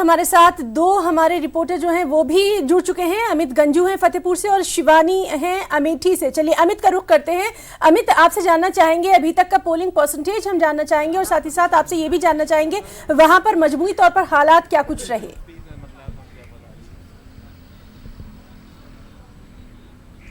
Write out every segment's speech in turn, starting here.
हमारे साथ दो हमारे रिपोर्टर जो हैं वो भी जुड़ चुके हैं। अमित गंजू हैं फतेहपुर से और शिवानी हैं अमेठी से। चलिए अमित का रुख करते हैं। अमित, आपसे जानना चाहेंगे अभी तक का पोलिंग परसेंटेज हम जानना चाहेंगे और साथ ही साथ आपसे ये भी जानना चाहेंगे वहां पर मजमूई तौर पर हालात क्या कुछ रहे।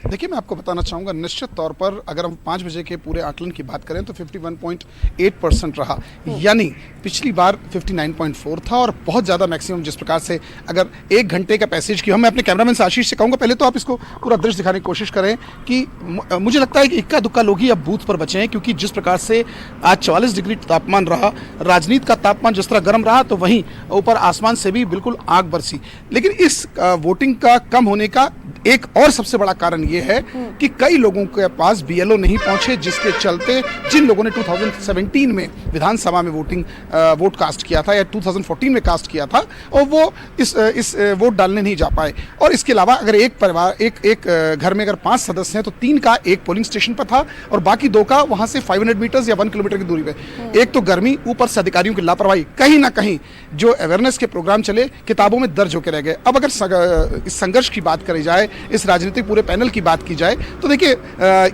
देखिए, मैं आपको बताना चाहूँगा, निश्चित तौर पर अगर हम 5 बजे के पूरे आकलन की बात करें तो 51.8% रहा, यानी पिछली बार 59.4 था और बहुत ज़्यादा मैक्सिमम। जिस प्रकार से अगर 1 घंटे का पैसेज की, मैं अपने कैमरामैन से आशीष से कहूँगा पहले तो आप इसको पूरा दृश्य दिखाने की कोशिश करें कि मुझे लगता है कि इक्का दुक्का लोग ही अब बूथ पर बचे हैं, क्योंकि जिस प्रकार से आज 44 डिग्री तापमान रहा, राजनीति का तापमान जिस तरह गर्म रहा तो वहीं ऊपर आसमान से भी बिल्कुल आग बरसी। लेकिन इस वोटिंग का कम होने का एक और सबसे बड़ा कारण ये है कि कई लोगों के पास बीएलओ नहीं पहुंचे, जिसके चलते जिन लोगों ने 2017 में विधानसभा में वोट कास्ट किया था या 2014 में कास्ट किया था, और वो इस वोट डालने नहीं जा पाए। और इसके अलावा अगर एक परिवार एक घर में अगर 5 सदस्य हैं तो 3 का एक पोलिंग स्टेशन पर था और बाकी 2 का वहां से 500 मीटर्स या 1 किलोमीटर की दूरी पे। एक तो गर्मी, ऊपर से अधिकारियों की लापरवाही, कहीं ना कहीं जो अवेयरनेस के प्रोग्राम चले किताबों में दर्ज होकर रह गए। अब अगर इस संघर्ष की बात करी जाए, इस राजनीतिक पूरे पैनल की बात की जाए तो देखिए,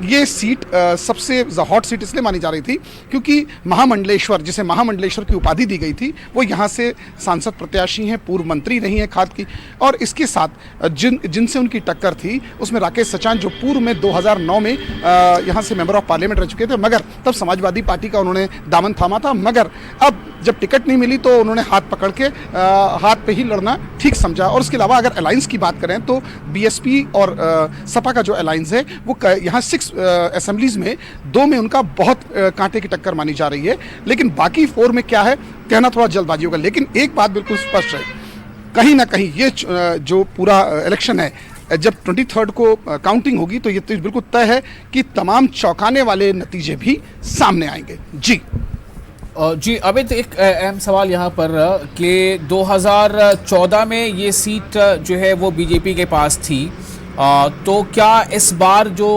ये सीट सबसे हॉट सीट इसलिए मानी जा रही थी क्योंकि महामंडलेश्वर, जिसे महामंडलेश्वर की उपाधि दी गई थी, वो यहाँ से सांसद प्रत्याशी हैं, पूर्व मंत्री रही हैं खाद की, और इसके साथ जिनसे उनकी टक्कर थी उसमें राकेश सचान, जो पूर्व में 2009 में यहाँ से मेंबर ऑफ पार्लियामेंट रह चुके थे, मगर तब समाजवादी पार्टी का उन्होंने दामन थामा था, मगर अब जब टिकट नहीं मिली तो उन्होंने हाथ पकड़ के हाथ पे ही लड़ना ठीक समझा। और उसके अलावा अगर अलायंस की बात करें तो बीएसपी और सपा का जो अलायंस है वो यहाँ 6 असेंबलीज में 2 में उनका बहुत कांटे की टक्कर मानी जा रही है, लेकिन बाकी 4 में क्या है कहना थोड़ा जल्दबाजी होगा। लेकिन एक बात बिल्कुल स्पष्ट है, कहीं ना कहीं ये जो पूरा इलेक्शन है, जब 23 को काउंटिंग होगी तो ये तो बिल्कुल तय है कि तमाम चौंकाने वाले नतीजे भी सामने आएंगे। जी अमित, एक अहम सवाल यहाँ पर कि 2014 में ये सीट जो है वो बीजेपी के पास थी, तो क्या इस बार जो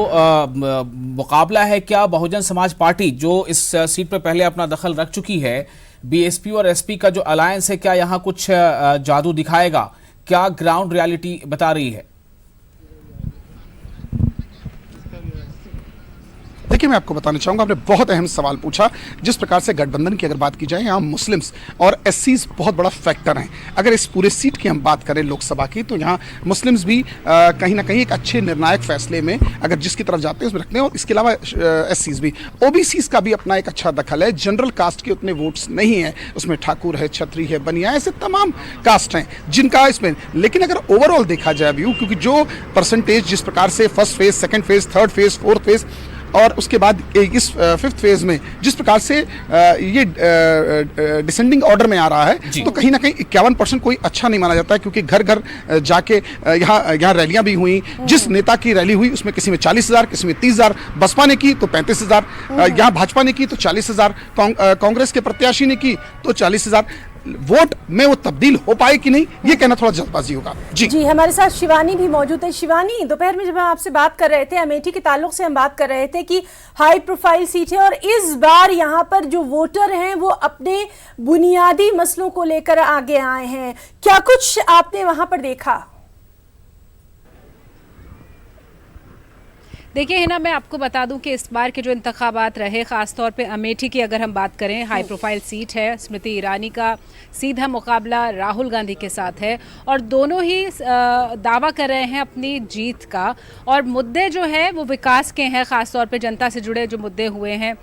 मुकाबला है, क्या बहुजन समाज पार्टी जो इस सीट पर पहले अपना दखल रख चुकी है, बीएसपी और एसपी का जो अलायंस है, क्या यहाँ कुछ जादू दिखाएगा? क्या ग्राउंड रियलिटी बता रही है? देखिए, मैं आपको बताना चाहूँगा, आपने बहुत अहम सवाल पूछा। जिस प्रकार से गठबंधन की अगर बात की जाए, यहाँ मुस्लिम्स और एससीज बहुत बड़ा फैक्टर हैं। अगर इस पूरे सीट की हम बात करें लोकसभा की, तो यहाँ मुस्लिम्स भी कहीं ना कहीं एक अच्छे निर्णायक फैसले में अगर जिसकी तरफ जाते हैं उसमें रखते हैं, और इसके अलावा एससीज भी, ओबीसीज का भी अपना एक अच्छा दखल है। जनरल कास्ट के उतने वोट्स नहीं है उसमें, ठाकुर है, छत्री है, बनिया, ऐसे तमाम कास्ट हैं जिनका इसमें। लेकिन अगर ओवरऑल देखा जाए व्यू, क्योंकि जो परसेंटेज जिस प्रकार से first phase, second phase, third phase, fourth phase और उसके बाद इस 5th फेज में जिस प्रकार से ये डिसेंडिंग ऑर्डर में आ रहा है, तो कहीं ना कहीं 51% कोई अच्छा नहीं माना जाता है, क्योंकि घर घर जाके यहाँ रैलियां भी हुई। जिस नेता की रैली हुई उसमें किसी में 40,000, किसी में 30,000, बसपा ने की तो 35,000, यहाँ भाजपा ने की तो 40,000, कांग्रेस के प्रत्याशी ने की तो 40,000। वोट में वो तब्दील हो पाए कि नहीं, ये कहना थोड़ा जल्दबाजी होगा। जी, हमारे साथ शिवानी भी मौजूद है। शिवानी, दोपहर में जब हम आपसे बात कर रहे थे, अमेठी के ताल्लुक से हम बात कर रहे थे कि हाई प्रोफाइल सीट है और इस बार यहाँ पर जो वोटर हैं वो अपने बुनियादी मसलों को लेकर आगे आए हैं। क्या कुछ आपने वहां पर देखा? देखिए हिना, मैं आपको बता दूं कि इस बार के जो इंतखाबात रहे, ख़ासतौर पे अमेठी की अगर हम बात करें, हाई प्रोफाइल सीट है। स्मृति ईरानी का सीधा मुकाबला राहुल गांधी के साथ है और दोनों ही दावा कर रहे हैं अपनी जीत का, और मुद्दे जो है वो विकास के हैं, ख़ासतौर पे जनता से जुड़े जो मुद्दे हुए हैं,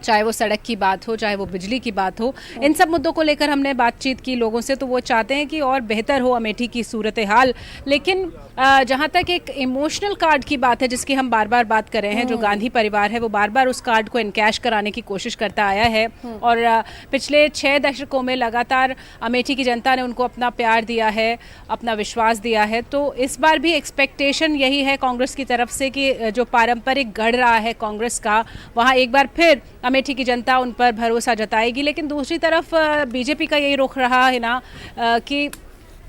चाहे वो सड़क की बात हो, चाहे वो बिजली की बात हो, इन सब मुद्दों को लेकर हमने बातचीत की लोगों से, तो वो चाहते हैं कि और बेहतर हो अमेठी की सूरत हाल। लेकिन जहाँ तक एक इमोशनल कार्ड की बात है जिसकी हम बार बार बात कर रहे हैं, जो गांधी परिवार है वो बार बार उस कार्ड को इनकैश कराने की कोशिश करता आया है, और पिछले 6 दशकों में लगातार अमेठी की जनता ने उनको अपना प्यार दिया है, अपना विश्वास दिया है। तो इस बार भी एक्सपेक्टेशन यही है कांग्रेस की तरफ से कि जो पारंपरिक गढ़ रहा है कांग्रेस का, वहाँ एक बार फिर अमेठी की जनता उन पर भरोसा जताएगी। लेकिन दूसरी तरफ बीजेपी का यही रुख रहा है ना कि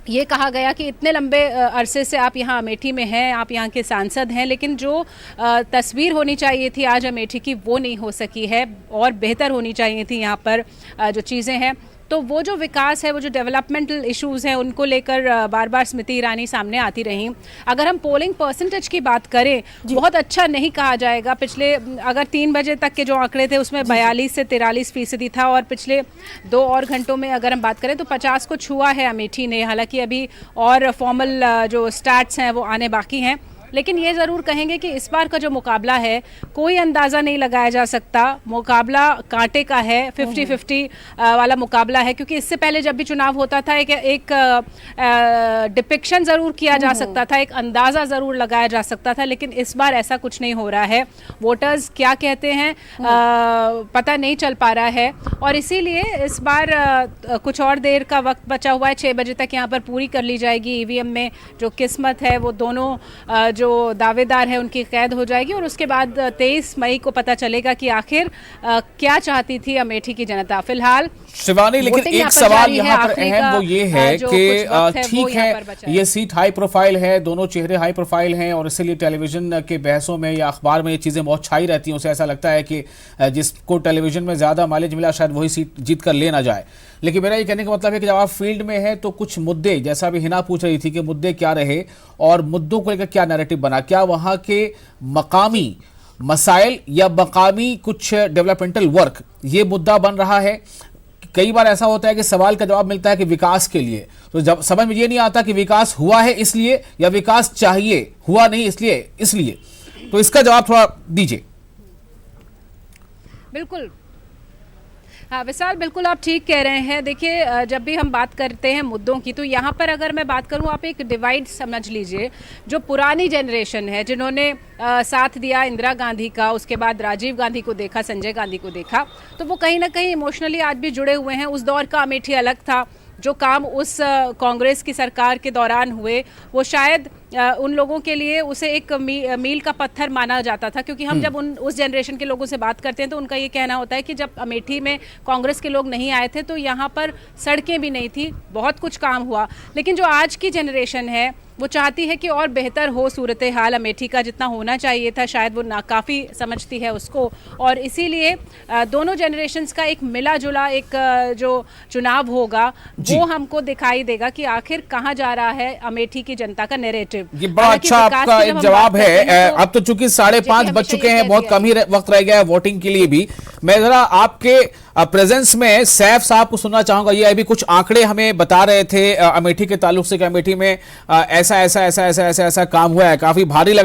ये कहा गया कि इतने लंबे अरसे से आप यहाँ अमेठी में हैं, आप यहाँ के सांसद हैं, लेकिन जो तस्वीर होनी चाहिए थी आज अमेठी की वो नहीं हो सकी है, और बेहतर होनी चाहिए थी यहाँ पर जो चीज़ें हैं। तो वो जो विकास है, वो जो डेवलपमेंटल इश्यूज हैं, उनको लेकर बार बार स्मृति ईरानी सामने आती रही। अगर हम पोलिंग परसेंटेज की बात करें, बहुत अच्छा नहीं कहा जाएगा। पिछले अगर 3 बजे तक के जो आंकड़े थे उसमें 42 से 43% था, और पिछले 2 और घंटों में अगर हम बात करें तो 50 को छुआ है अमेठी ने। हालांकि अभी और फॉर्मल जो स्टैट्स हैं वो आने बाकी हैं, लेकिन ये ज़रूर कहेंगे कि इस बार का जो मुकाबला है, कोई अंदाज़ा नहीं लगाया जा सकता। मुकाबला कांटे का है, 50-50 वाला मुकाबला है, क्योंकि इससे पहले जब भी चुनाव होता था एक डिपिक्शन ज़रूर किया जा सकता था, एक अंदाज़ा ज़रूर लगाया जा सकता था, लेकिन इस बार ऐसा कुछ नहीं हो रहा है। वोटर्स क्या कहते हैं पता नहीं चल पा रहा है, और इसीलिए इस बार कुछ और देर का वक्त बचा हुआ है। 6 बजे तक यहाँ पर पूरी कर ली जाएगी। ईवीएम में जो किस्मत है वो दोनों जो दावेदार है उनकी कैद हो जाएगी, और उसके बाद 23 मई को पता चलेगा कि आखिर क्या चाहती थी अमेठी की जनता। फिलहाल शिवानी, लेकिन एक सवाल यहाँ पर अहम वो ये है कि ठीक है, ये सीट हाई प्रोफाइल है, दोनों चेहरे हाई प्रोफाइल हैं, और इसीलिए टेलीविजन के बहसों में या अखबार में ये चीज़ें बहुत छाई रहती हैं। उसे ऐसा लगता है कि जिसको टेलीविजन में ज़्यादा माइलेज मिला शायद वही सीट जीत कर ले ना जाए। लेकिन मेरा ये कहने का मतलब है कि जब आप फील्ड में है तो कुछ मुद्दे, जैसा अभी हिना पूछ रही थी कि मुद्दे क्या रहे और मुद्दों को लेकर क्या नैरेटिव बना, क्या वहाँ के मकामी मसाइल या मकामी कुछ डेवलपमेंटल वर्क ये मुद्दा बन रहा है। कई बार ऐसा होता है कि सवाल का जवाब मिलता है कि विकास के लिए, तो जब समझ में ये नहीं आता कि विकास हुआ है इसलिए या विकास चाहिए, हुआ नहीं इसलिए। तो इसका जवाब थोड़ा दीजिए। बिल्कुल, हाँ विशाल, बिल्कुल आप ठीक कह रहे हैं। देखिए, जब भी हम बात करते हैं मुद्दों की, तो यहाँ पर अगर मैं बात करूँ, आप एक डिवाइड समझ लीजिए। जो पुरानी जनरेशन है, जिन्होंने साथ दिया इंदिरा गांधी का, उसके बाद राजीव गांधी को देखा, संजय गांधी को देखा, तो वो कहीं ना कहीं इमोशनली आज भी जुड़े हुए हैं। उस दौर का अमेठी अलग था। जो काम उस कांग्रेस की सरकार के दौरान हुए, वो शायद उन लोगों के लिए उसे एक मील का पत्थर माना जाता था, क्योंकि हम जब उस जनरेशन के लोगों से बात करते हैं तो उनका ये कहना होता है कि जब अमेठी में कांग्रेस के लोग नहीं आए थे तो यहाँ पर सड़कें भी नहीं थी, बहुत कुछ काम हुआ। लेकिन जो आज की जनरेशन है वो चाहती है कि और बेहतर हो सूरत हाल अमेठी का, जितना होना चाहिए था शायद वो नाकाफ़ी समझती है उसको, और इसीलिए दोनों जनरेशंस का एक मिला जुला एक जो चुनाव होगा वो हमको दिखाई देगा कि आखिर कहाँ जा रहा है अमेठी की जनता का नैरेटिव। ये बड़ा अच्छा आपका एक जवाब है। अब तो चूंकि 5:30 बज चुके हैं, बहुत कम ही वक्त रह गया है वोटिंग के लिए भी। मैं जरा आपके प्रेजेंस में सैफ साहब को सुनना चाहूंगा। ये अभी कुछ आंकड़े हमें बता रहे थे अमेठी के ताल्लुक से कि अमेठी में ऐसा काम हुआ है, काफी भारी लगा।